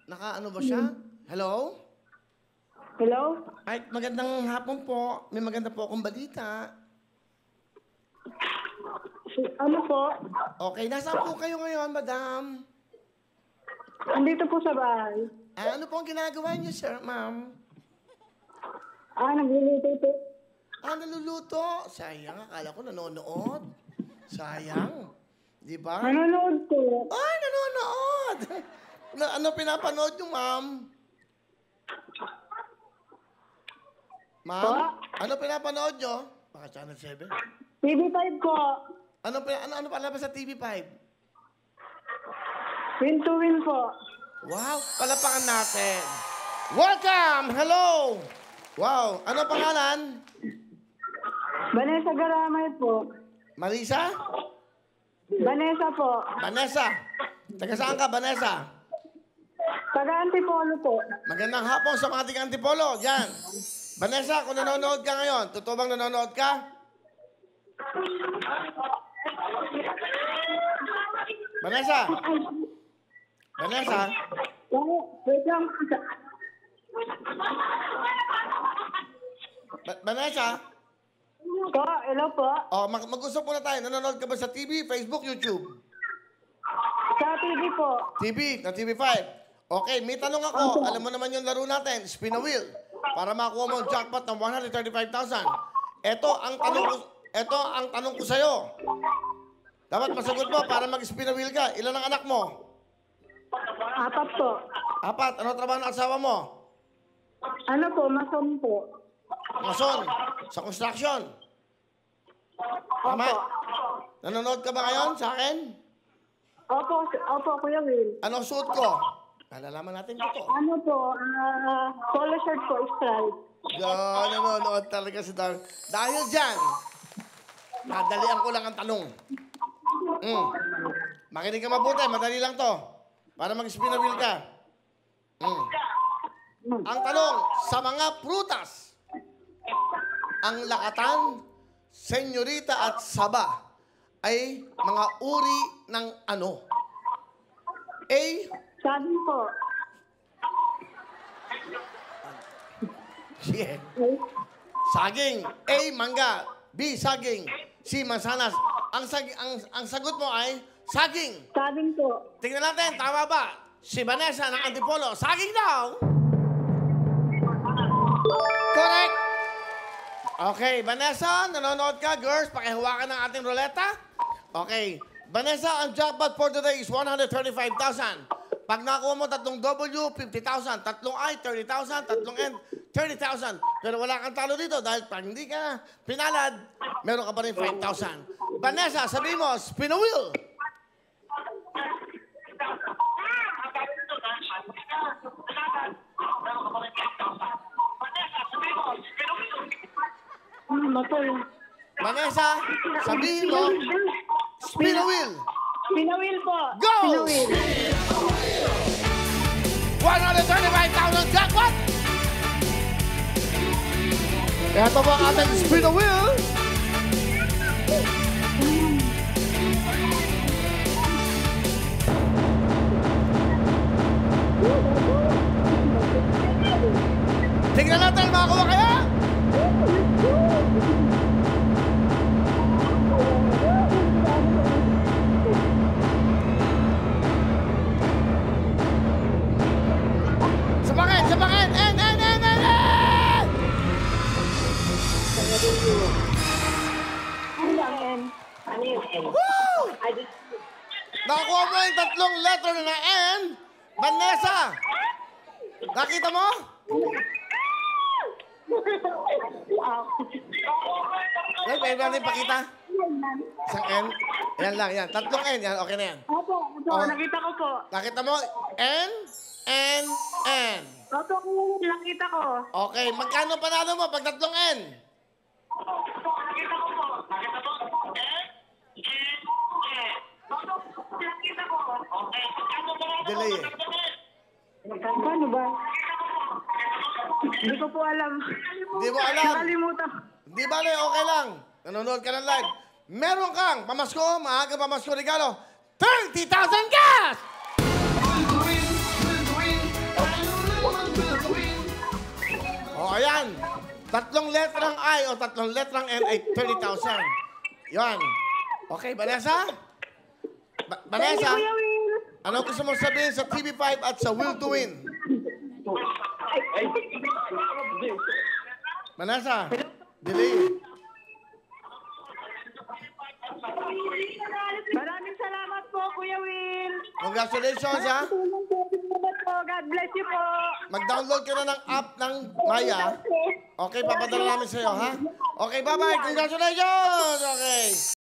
Naka-ano ba siya? Hello? Hello? Ay, magandang hapon po. May maganda po akong balita. Ano po? Okay, nasaan po kayo ngayon, madam? Andito po sa bahay. Ano po ang ginagawa niyo, sir, ma'am? Nagluluto po. Naluluto. Sayang, akala ko nanonood. Sayang. Di ba? Nanonood po. Ay, nanonood! Ano pinapanood niyo, ma'am? Ma'am? Po? Ano pinapanood niyo? Baka Channel 7? TV5 po. Ano palabas sa TV5? Win to win po. Wow, palapakan natin. Welcome! Hello! Wow, ano pangalan? Vanessa Garamay po. Marisa? Vanessa po. Vanessa. Taga saan ka, Vanessa? Taga Antipolo po. Magandang hapon sa mga taga Antipolo. Diyan. Vanessa, kung nanonood ka ngayon, totoo bang nanonood ka? Vanessa? Vanessa? Wait lang. Vanessa? Po, hello po. Mag-usap muna tayo. Nanonood ka ba sa TV, Facebook, YouTube? Sa TV po. TV, na TV5. Okay, may tanong ako. Alam mo naman yung laro natin, spin a wheel. Para makuha mo ang jackpot ng 135,000. Ito ang tanong ko sa'yo. Dapat masagot mo para mag-spin a wheel ka. Ilan ang anak mo? 4 po. 4. Ano trabaho ng asawa mo? Ano po, mason po. Mason. Sa construction. Tama? Opo. Nanonood ka ba ngayon sa akin? Opo, Kuya Will. Anong suot ko? Nalalaman natin ito. Ano po, polo shirt po, stripe. Nanonood talaga si Dar. Dahil dyan, madalian ko lang ang tanong. Makinig ka mabuti, madali lang to. Para mag-spin a wheel ka. Ang tanong, sa mga prutas, ang lakatan, senyorita at saba ay mga uri ng ano? A. Sabi po. Sige. Saging. A. Mangga. B. Saging. C. Mansanas. Ang sagot mo ay saging. Sabi po. Tingnan natin, tama ba? Si Vanessa ng Antipolo. Saging daw. Correct. Okay, Vanessa, nanonood ka. Girls, pakihawakan ng ating ruleta. Okay. Vanessa, ang jackpot for today is 135,000. Pag nakuha mo tatlong W, 50,000. Tatlong I, 30,000. Tatlong N, 30,000. Pero wala kang talo dito dahil pag hindi ka pinalad, meron ka pa rin 5,000. Vanessa, sabi mo, spin a wheel. Vanessa, sabihin mo, spin a wheel. Spin a wheel po. Go! Spin a wheel. 135,000 jackpot! Ito po ang ating spin a wheel. Tingnan natin, makakuha kaya? Sabakin! Sabakin! N! Ano yung N? Woo! Nakakuha mo yung tatlong letter na N. Vanessa! Nakita mo? Yan, pwede natin pakita. Isang N. Yan lang, yan. Tatlong N, yan. Okay na yan. Opo, nakita ko po. Nakita mo? N. Opo, nakita ko. Okay, magkano panalo mo pag tatlong N? Nakita ko po. Nakita ko. Nakita ko. Okay. Delay eh. Paano ba? Hindi ko po alam. Hindi mo alam. Nakalimutan. Hindi bale, okay lang. Nanonood ka ng live. Meron kang pamasko, maagang pamasko regalo, 30,000 gas! Tatlong letrang I o tatlong letrang N ay 30,000. Yan. Okay, Vanessa? Vanessa, Kuya Will. ano gusto mong sabihin sa TV5 at sa Will to Win? Vanessa, delay. Maraming salamat po, Kuya Will. Congratulations, ha? Tulong po. Salamat po. God bless you po. Mag-download ka na ng app ng Maya. Okay, papadala namin sa'yo, ha? Okay, bye-bye. Congratulations! Okay.